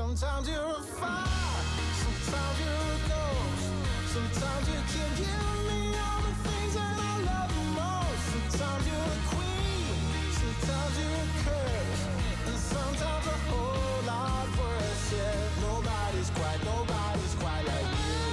Sometimes you're a fire, sometimes you're a ghost. Sometimes you can give me all the things that I love the most. Sometimes you're a queen, sometimes you're a curse, and sometimes a whole lot worse. Yeah, nobody's quite like you.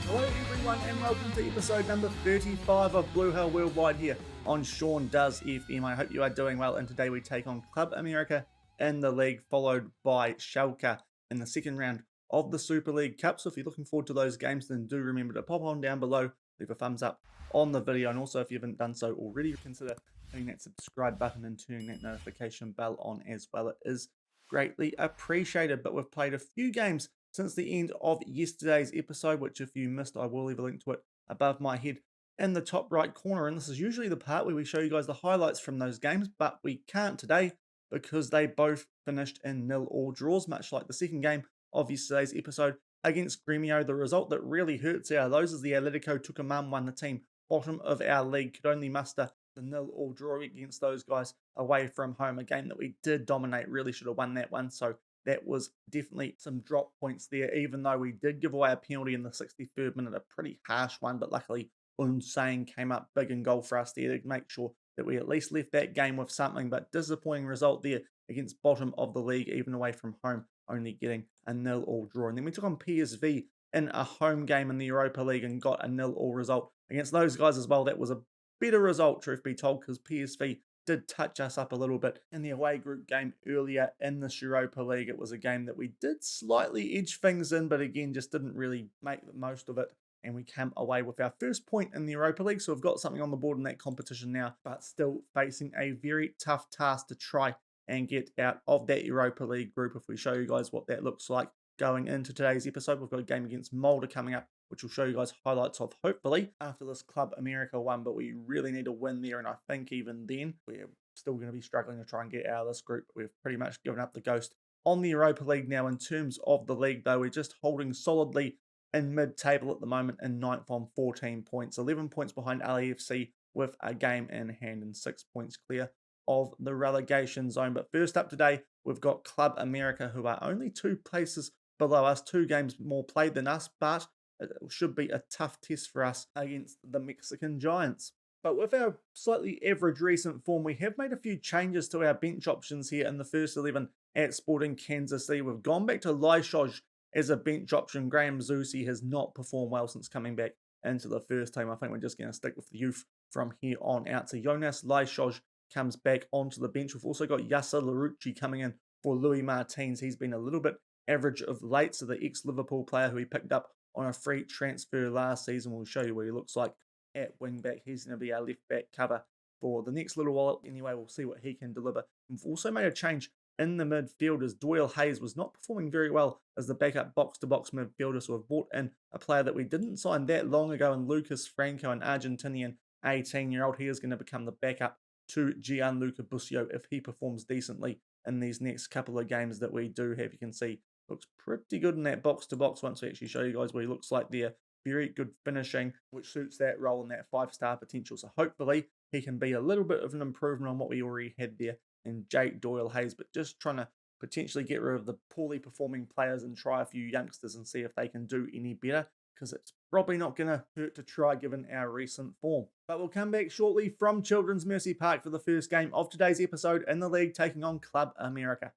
Hello everyone and welcome to episode number 35 of Blue Hell Worldwide here on Shaun Does FM. I hope you are doing well, and today we take on Club America in the league, followed by Schalke in the second round of the Super League Cup. So if you're looking forward to those games, then do remember to pop on down below, leave a thumbs up on the video, and also if you haven't done so already, consider hitting that subscribe button and turning that notification bell on as well. It is greatly appreciated. But we've played a few games since the end of yesterday's episode, which if you missed, I will leave a link to it above my head in the top right corner. And this is usually the part where we show you guys the highlights from those games, but we can't today because they both finished in 0-0 draws, much like the second game of yesterday's episode against Gremio. The result that really hurts our those is the Atletico Tucumán one. The team bottom of our league could only muster the 0-0 draw against those guys away from home, a game that we did dominate, really should have won that one. So that was definitely some drop points there, even though we did give away a penalty in the 63rd minute, a pretty harsh one, but luckily Unsane came up big in goal for us there to make sure that we at least left that game with something. But disappointing result there against bottom of the league, even away from home, only getting a 0-0 draw. And then we took on PSV in a home game in the Europa League and got a 0-0 result against those guys as well. That was a better result, truth be told, because PSV did touch us up a little bit in the away group game earlier in this Europa League. It was a game that we did slightly edge things in, but again, just didn't really make the most of it. And we came away with our first point in the Europa League. So we've got something on the board in that competition now, but still facing a very tough task to try and get out of that Europa League group. If we show you guys what that looks like going into today's episode, we've got a game against Molde coming up, which will show you guys highlights of hopefully after this Club America one. But we really need to win there, and I think even then we're still going to be struggling to try and get out of this group. We've pretty much given up the ghost on the Europa League now. In terms of the league though, we're just holding solidly in mid-table at the moment in 9th on 14 points, 11 points behind LAFC with a game in hand and 6 points clear of the relegation zone. But first up today, we've got Club America, who are only 2 places below us, 2 games more played than us, but it should be a tough test for us against the Mexican Giants. But with our slightly average recent form, we have made a few changes to our bench options here in the first 11 at Sporting Kansas City. We've gone back to Lyshoj as a bench option. Graham Zusi has not performed well since coming back into the first team. I think we're just going to stick with the youth from here on out. So Jonas Lyshoj comes back onto the bench. We've also got Yasser Larouchi coming in for Louis Martins. He's been a little bit average of late. So the ex-Liverpool player who he picked up on a free transfer last season. We'll show you what he looks like at wing back. He's going to be our left back cover for the next little while. Anyway, we'll see what he can deliver. We've also made a change in the midfield as Doyle Hayes was not performing very well as the backup box-to-box midfielder. So we've brought in a player that we didn't sign that long ago in Lucas Franco, an Argentinian 18-year-old. He is going to become the backup to Gianluca Busio if he performs decently in these next couple of games that we do have. You can see looks pretty good in that box-to-box once we actually show you guys what he looks like there. Very good finishing, which suits that role and that 5-star potential. So hopefully he can be a little bit of an improvement on what we already had there in Jake Doyle Hayes, but just trying to potentially get rid of the poorly performing players and try a few youngsters and see if they can do any better, because it's probably not going to hurt to try given our recent form. But we'll come back shortly from Children's Mercy Park for the first game of today's episode in the league, taking on Club America.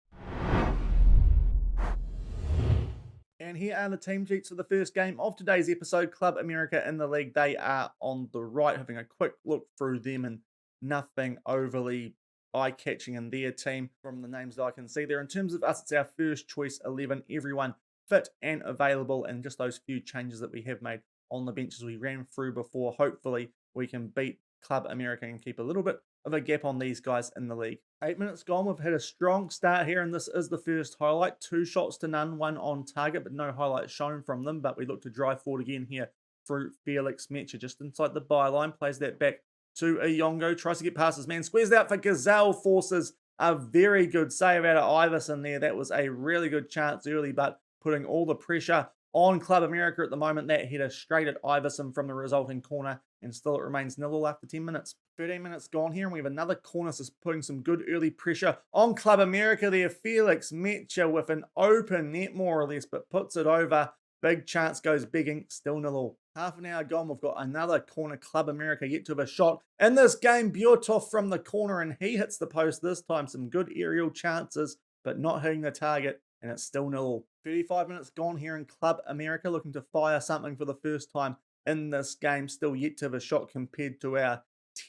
And here are the team sheets for the first game of today's episode. Club America in the league, they are on the right. Having a quick look through them, and nothing overly eye-catching in their team from the names that I can see there. In terms of us, it's our first choice 11, everyone fit and available, and just those few changes that we have made on the benches we ran through before. Hopefully we can beat Club America and keep a little bit of a gap on these guys in the league. 8 minutes gone, we've had a strong start here, and this is the first highlight. 2 shots to none, 1 on target, but no highlights shown from them. But we look to drive forward again here through Felix Mecha, just inside the byline, plays that back to Ayongo, tries to get past his man, squares out for Gazelle, forces a very good save out of Iverson there. That was a really good chance early, but putting all the pressure on Club America at the moment. That header straight at Iverson from the resulting corner, and still it remains 0-0 after 10 minutes. 13 minutes gone here, and we have another corner, so putting some good early pressure on Club America there. Felix Mecha with an open net, more or less, but puts it over. Big chance goes begging, still 0-0. Half an hour gone, we've got another corner. Club America yet to have a shot in this game. Bjortov from the corner, and he hits the post this time. Some good aerial chances, but not hitting the target, and it's still 0-0. 35 minutes gone here in Club America, looking to fire something for the first time in this game. Still yet to have a shot compared to our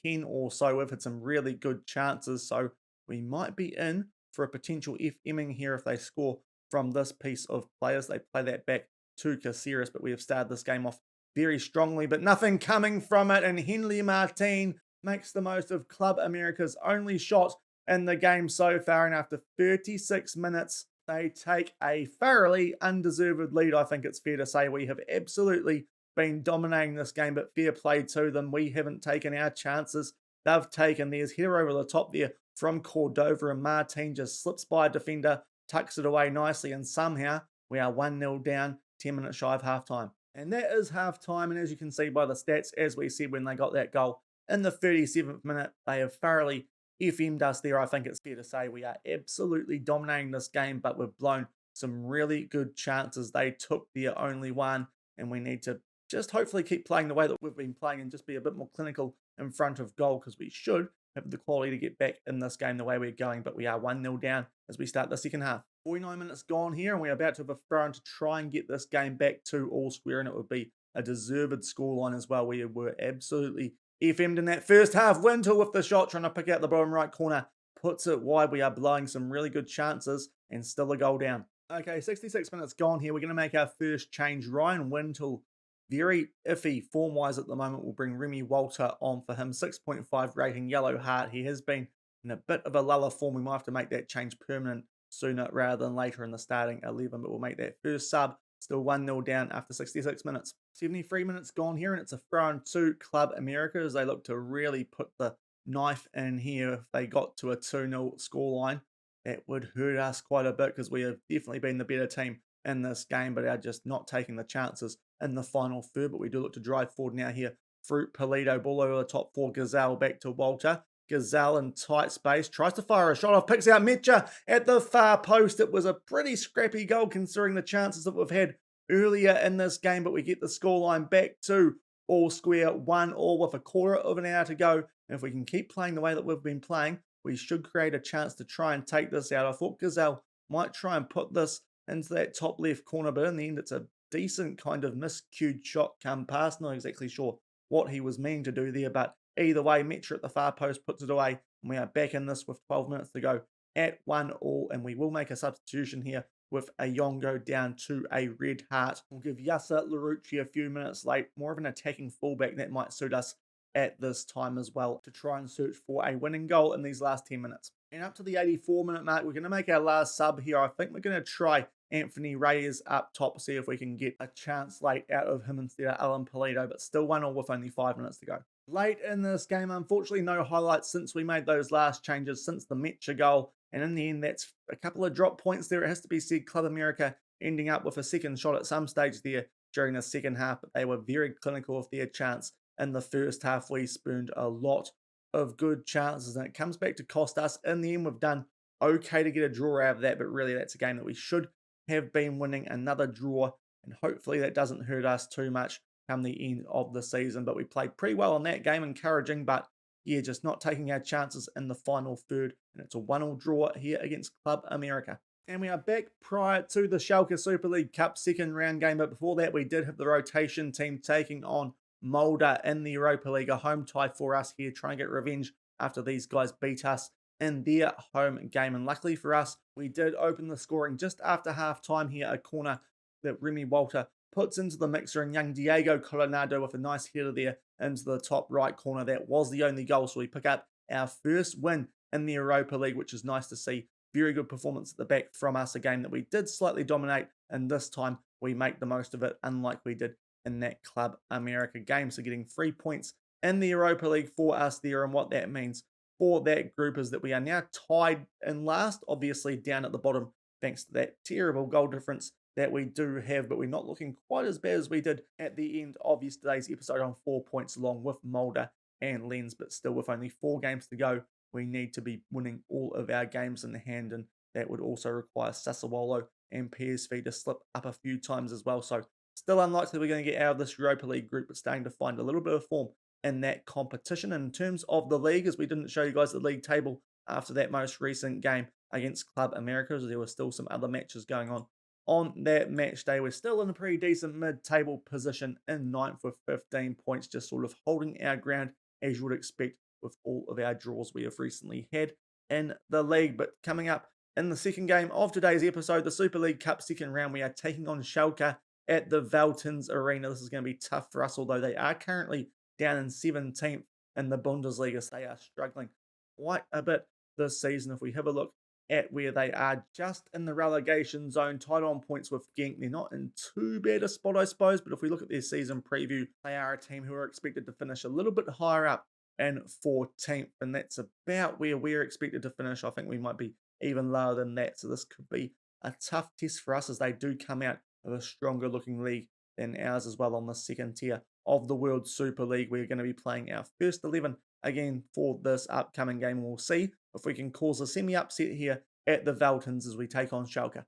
10 or so. We've had some really good chances, so we might be in for a potential FMing here if they score from this piece of players. They play that back to Caceres, but we have started this game off very strongly, but nothing coming from it, and Henley Martin makes the most of Club America's only shot in the game so far, and after 36 minutes, they take a thoroughly undeserved lead. I think it's fair to say we have absolutely been dominating this game, but fair play to them. We haven't taken our chances. They've taken theirs. Header over the top there from Cordova, and Martin just slips by a defender, tucks it away nicely, and somehow we are 1-0 down, 10 minutes shy of halftime. And that is halftime, and as you can see by the stats, as we said when they got that goal in the 37th minute, they have thoroughly FM'd us there. I think it's fair to say we are absolutely dominating this game, but we've blown some really good chances. They took their only one, and we need to just hopefully keep playing the way that we've been playing and just be a bit more clinical in front of goal, because we should have the quality to get back in this game the way we're going, but we are 1-0 down as we start the second half. 49 minutes gone here, and we're about to have a throw to try and get this game back to all square, and it would be a deserved scoreline as well. We were absolutely FM'd in that first half. Wintle with the shot, trying to pick out the bottom right corner, puts it wide. We are blowing some really good chances, and still a goal down. Okay, 66 minutes gone here. We're going to make our first change. Ryan Wintle, very iffy form-wise at the moment. We'll bring Remy Walter on for him. 6.5 rating, yellow heart. He has been in a bit of a luller form. We might have to make that change permanent sooner rather than later in the starting 11, but we'll make that first sub. Still 1-0 down after 66 minutes. 73 minutes gone here, and it's a throw-in to Club America as they look to really put the knife in here. If they got to a 2-0 scoreline, that would hurt us quite a bit, because we have definitely been the better team in this game, but are just not taking the chances in the final third. But we do look to drive forward now here. Fruit Polito, ball over the top for Gazelle, back to Walter. Gazelle in tight space, tries to fire a shot off, picks out Mecha at the far post. It was a pretty scrappy goal considering the chances that we've had earlier in this game, but we get the scoreline back to all square, 1-1 with a quarter of an hour to go. And if we can keep playing the way that we've been playing, we should create a chance to try and take this out. I thought Gazelle might try and put this into that top left corner, but in the end, it's a decent kind of miscued shot come past. Not exactly sure what he was meaning to do there, but either way, Metra at the far post puts it away, and we are back in this with 12 minutes to go at 1-1, and we will make a substitution here with a Yongo down to a red heart. We'll give Yasa Larucci a few minutes late, more of an attacking fullback that might suit us at this time as well, to try and search for a winning goal in these last 10 minutes. And up to the 84-minute mark, we're going to make our last sub here. I think we're going to try Anthony Reyes up top, see if we can get a chance late out of him instead of Alan Polito, but still 1-1 with only 5 minutes to go. Late in this game, unfortunately, no highlights since we made those last changes, since the Mecha goal. And in the end, that's a couple of drop points there. It has to be said, Club America ending up with a second shot at some stage there during the second half, but they were very clinical with their chance. In the first half, we spooned a lot of good chances, and it comes back to cost us. In the end, we've done okay to get a draw out of that, but really that's a game that we should have been winning. Another draw, and hopefully that doesn't hurt us too much come the end of the season. But we played pretty well in that game, encouraging, but yeah, just not taking our chances in the final third, and it's a 1-1 draw here against Club America. And we are back prior to the Schalke Super League Cup second round game, but before that we did have the rotation team taking on Mulder in the Europa League, a home tie for us here, trying to get revenge after these guys beat us in their home game. And luckily for us, we did open the scoring just after half time here, a corner that Remy Walter puts into the mixer, and young Diego Coronado with a nice header there into the top right corner. That was the only goal, so we pick up our first win in the Europa League, which is nice to see. Very good performance at the back from us, a game that we did slightly dominate, and this time we make the most of it, unlike we did in that Club America game. So getting 3 points in the Europa League for us there, and what that means for that group is that we are now tied in last, obviously down at the bottom, thanks to that terrible goal difference that we do have, but we're not looking quite as bad as we did at the end of yesterday's episode on 4 points along with Mulder and Lens, but still with only 4 games to go, we need to be winning all of our games in the hand, and that would also require Sassuolo and PSV to slip up a few times as well. So still unlikely we're going to get out of this Europa League group, but starting to find a little bit of form in that competition. And in terms of the league, as we didn't show you guys the league table after that most recent game against Club America, as there were still some other matches going on that match day. We're still in a pretty decent mid-table position in ninth with 15 points, just sort of holding our ground as you would expect with all of our draws we have recently had in the league. But coming up in the second game of today's episode, the Super League Cup second round, we are taking on Schalke at the Veltins Arena. This is going to be tough for us, although they are currently down in 17th in the Bundesliga, so they are struggling quite a bit this season. If we have a look at where they are, just in the relegation zone, tied on points with Genk. They're not in too bad a spot, I suppose, but if we look at their season preview, they are a team who are expected to finish a little bit higher up in 14th, and that's about where we're expected to finish. I think we might be even lower than that, so this could be a tough test for us as they do come out of a stronger looking league than ours as well on the second tier of the World Super League. We're going to be playing our first 11 again for this upcoming game. We'll see if we can cause a semi-upset here at the Veltins as we take on Schalke.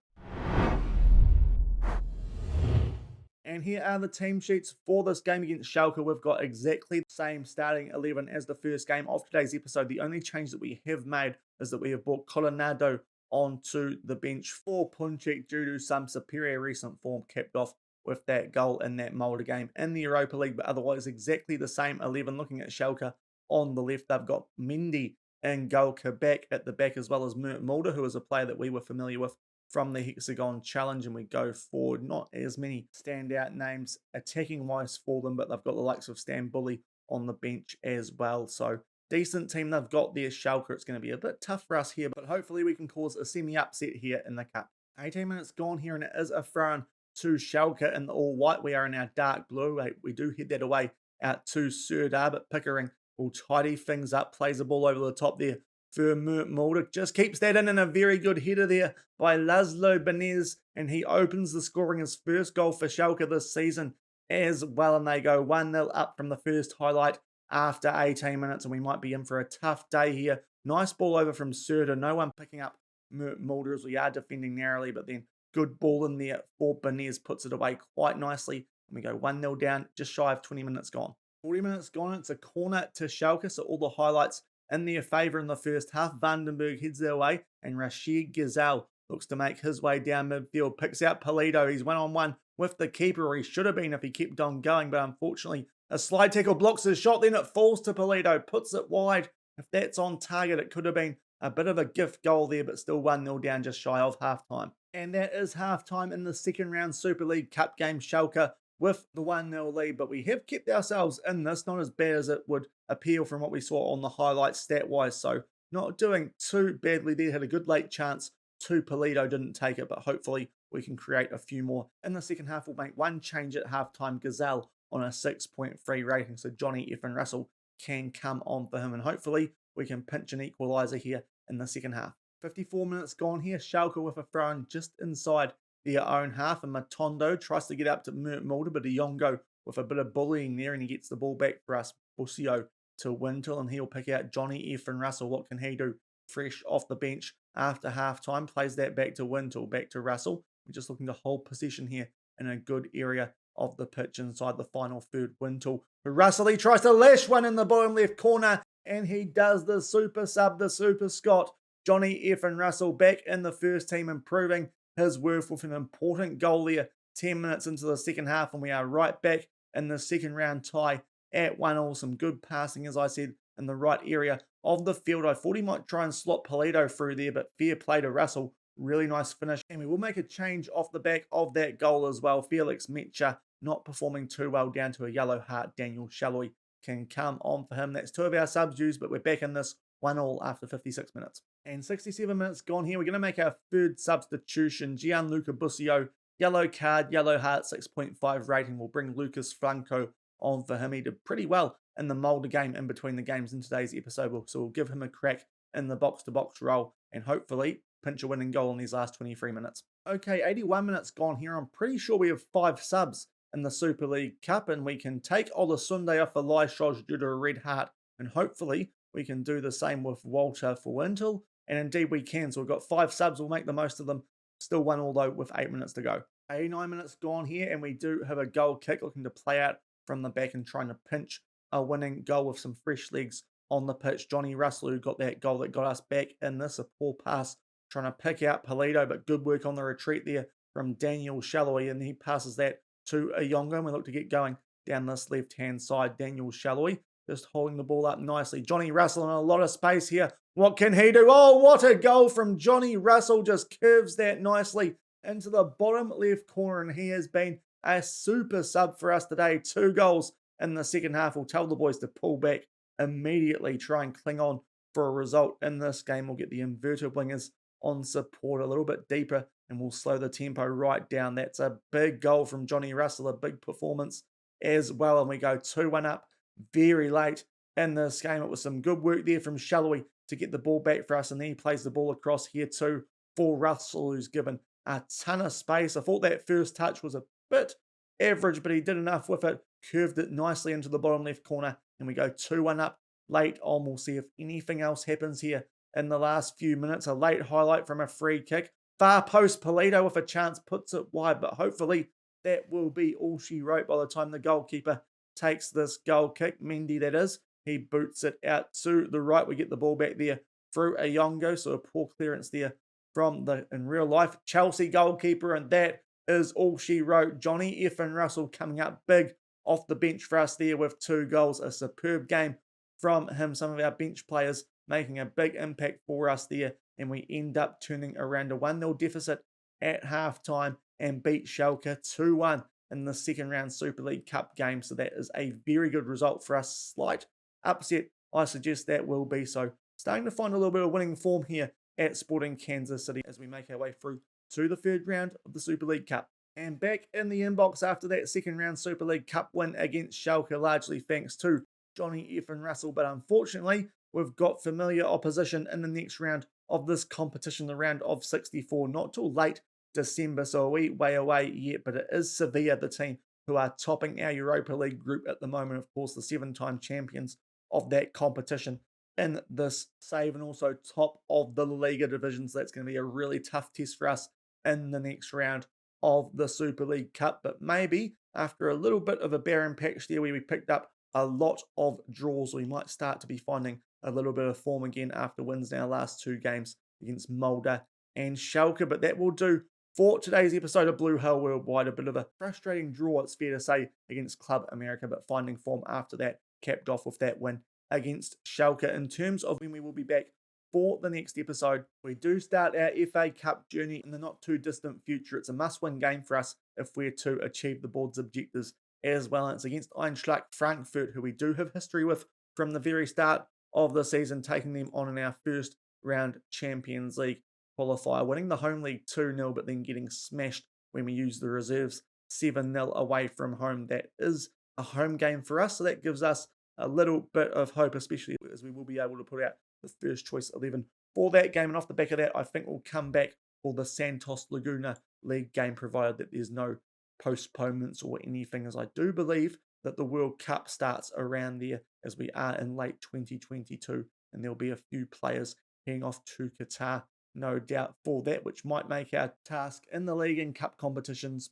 And here are the team sheets for this game against Schalke. We've got exactly the same starting 11 as the first game of today's episode. The only change that we have made is that we have brought Coronado onto the bench for Punchek due to some superior recent form, capped off with that goal in that Mulder game in the Europa League, but otherwise exactly the same 11. Looking at Schalke on the left, they've got Mendy and Golka back at the back, as well as Mulder, who is a player that we were familiar with from the Hexagon Challenge, and we go forward. Not as many standout names attacking-wise for them, but they've got the likes of Stan Bully on the bench as well. So decent team they've got there, Schalke. It's going to be a bit tough for us here, but hopefully we can cause a semi-upset here in the cup. 18 minutes gone here, and it is a throw-in to Schalke in the all-white. We are in our dark blue. We do head that away out to Serdar, but Pickering will tidy things up, plays the ball over the top there for Mulder. Just keeps that in, and a very good header there by Laszlo Benez, and he opens the scoring his first goal for Schalke this season as well, and they go 1-0 up from the first highlight after 18 minutes, and we might be in for a tough day here. Nice ball over from Serdar, no one picking up Mulder as we are defending narrowly, but then good ball in there for Benez, puts it away quite nicely, and we go 1-0 down, just shy of 20 minutes gone. 40 minutes gone, it's a corner to Schalke, so all the highlights in their favour in the first half. Vandenberg heads their way, and Rashid Gazal looks to make his way down midfield, picks out Pulido. He's one-on-one with the keeper, or he should have been if he kept on going, but unfortunately a slide tackle blocks his shot, then it falls to Pulido, puts it wide. If that's on target, it could have been a bit of a gift goal there, but still 1-0 down just shy of half-time. And that is half-time in the second round Super League Cup game. Schalke with the 1-0 lead, but we have kept ourselves in this, not as bad as it would appear from what we saw on the highlights stat-wise, so not doing too badly there. Had a good late chance to Pulido, didn't take it, but hopefully we can create a few more. In the second half, we'll make one change at halftime. Gazelle on a 6.3 rating, so Johnny F. and Russell can come on for him, and hopefully we can pinch an equaliser here in the second half. 54 minutes gone here. Schalke with a throw-in just inside their own half, and Matondo tries to get up to Mulder, but Iongo with a bit of bullying there, and he gets the ball back for us. Busio to Wintle, and he'll pick out Johnny F. and Russell. What can he do? Fresh off the bench after half-time, plays that back to Wintle, back to Russell. We're just looking to hold possession here in a good area of the pitch inside the final third. Wintle for Russell, he tries to lash one in the bottom left corner, and he does the super sub, the super Scott. Johnny F. and Russell back in the first team, improving his worth with an important goal there 10 minutes into the second half, and we are right back in the second round tie at 1-1. Some good passing, as I said, in the right area of the field. I thought he might try and slot Pulido through there, but fair play to Russell. Really nice finish, and we will make a change off the back of that goal as well. Felix Mecha not performing too well, down to a yellow heart. Daniel Shalloy can come on for him. That's two of our subs used, but we're back in this 1-1 after 56 minutes. And 67 minutes gone here. We're going to make our third substitution. Gianluca Busio, yellow card, yellow heart, 6.5 rating. Will bring Lucas Franco on for him. He did pretty well in the Mulder game in between the games in today's episode, so we'll give him a crack in the box-to-box role and hopefully pinch a winning goal in these last 23 minutes. Okay, 81 minutes gone here. I'm pretty sure we have 5 subs in the Super League Cup, and we can take Olasunde off for Lyshosh due to a red heart, and hopefully we can do the same with Walter for Wintle, and indeed we can. So we've got 5 subs, we'll make the most of them. Still 1-1 though with 8 minutes to go. 89 minutes gone here, and we do have a goal kick looking to play out from the back and trying to pinch a winning goal with some fresh legs on the pitch. Johnny Russell, who got that goal that got us back in this, a poor pass trying to pick out Polito, but good work on the retreat there from Daniel Shallowy, and he passes that to Ayongo, and we look to get going down this left-hand side. Daniel Shallowy just holding the ball up nicely. Johnny Russell in a lot of space here. What can he do? Oh, what a goal from Johnny Russell. Just curves that nicely into the bottom left corner, and he has been a super sub for us today. 2 goals in the second half. We'll tell the boys to pull back immediately, try and cling on for a result in this game. We'll get the inverted wingers on support a little bit deeper, and we'll slow the tempo right down. That's a big goal from Johnny Russell, a big performance as well, and we go 2-1 up very late in this game. It was some good work there from Shallowy to get the ball back for us, and then he plays the ball across here too for Russell, who's given a ton of space. I thought that first touch was a bit average, but he did enough with it, curved it nicely into the bottom left corner, and we go 2-1 up late on. We'll see if anything else happens here in the last few minutes. A late highlight from a free kick. Far post, Polito with a chance puts it wide, but hopefully that will be all she wrote by the time the goalkeeper takes this goal kick. Mendy, that is. He boots it out to the right. We get the ball back there through Ayongo, so a poor clearance there from the, in real life, Chelsea goalkeeper, and that is all she wrote. Johnny Effin Russell coming up big off the bench for us there with 2 goals. A superb game from him. Some of our bench players making a big impact for us there, and we end up turning around a 1-0 deficit at halftime and beat Schalke 2-1 in the second round Super League Cup game. So that is a very good result for us. Slight upset, I suggest that will be. So starting to find a little bit of winning form here at Sporting Kansas City as we make our way through to the third round of the Super League Cup. And back in the inbox after that second round Super League Cup win against Schalke, largely thanks to Johnny Effin Russell. But unfortunately, we've got familiar opposition in the next round of this competition, the round of 64, not till late December, so a wee way away yet, but it is Sevilla, the team who are topping our Europa League group at the moment. Of course, the 7-time champions of that competition in this save, and also top of the La Liga division. So that's going to be a really tough test for us in the next round of the Super League Cup. But maybe after a little bit of a barren patch there where we picked up a lot of draws, we might start to be finding a little bit of form again after wins in our last 2 games against Mulder and Schalke. But that will do for today's episode of Blue Hell Worldwide. A bit of a frustrating draw, it's fair to say, against Club America, but finding form after that, capped off with that win against Schalke. In terms of when we will be back for the next episode, we do start our FA Cup journey in the not too distant future. It's a must-win game for us if we're to achieve the board's objectives as well. And it's against Eintracht Frankfurt, who we do have history with from the very start of the season, taking them on in our first round Champions League qualifier, winning the home league 2-0, but then getting smashed when we use the reserves 7-0 away from home. That is a home game for us, so that gives us a little bit of hope, especially as we will be able to put out the first choice 11 for that game. And off the back of that, I think we'll come back for the Santos Laguna League game, provided that there's no postponements or anything, as I do believe that the World Cup starts around there as we are in late 2022, and there'll be a few players heading off to Qatar, no doubt, for that, which might make our task in the league and cup competitions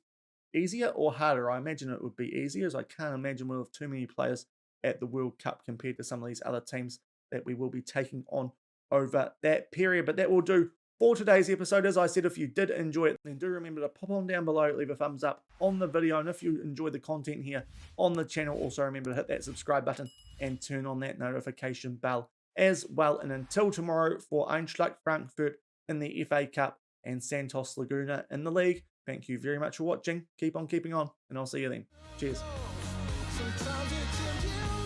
easier or harder. I imagine it would be easier, as I can't imagine we'll have too many players at the World Cup compared to some of these other teams that we will be taking on over that period. But that will do for today's episode. As I said, if you did enjoy it, then do remember to pop on down below, leave a thumbs up on the video, and if you enjoy the content here on the channel, also remember to hit that subscribe button and turn on that notification bell as well. And until tomorrow, for Eintracht Frankfurt in the FA Cup and Santos Laguna in the league, thank you very much for watching. Keep on keeping on, and I'll see you then. Cheers. Sometimes you can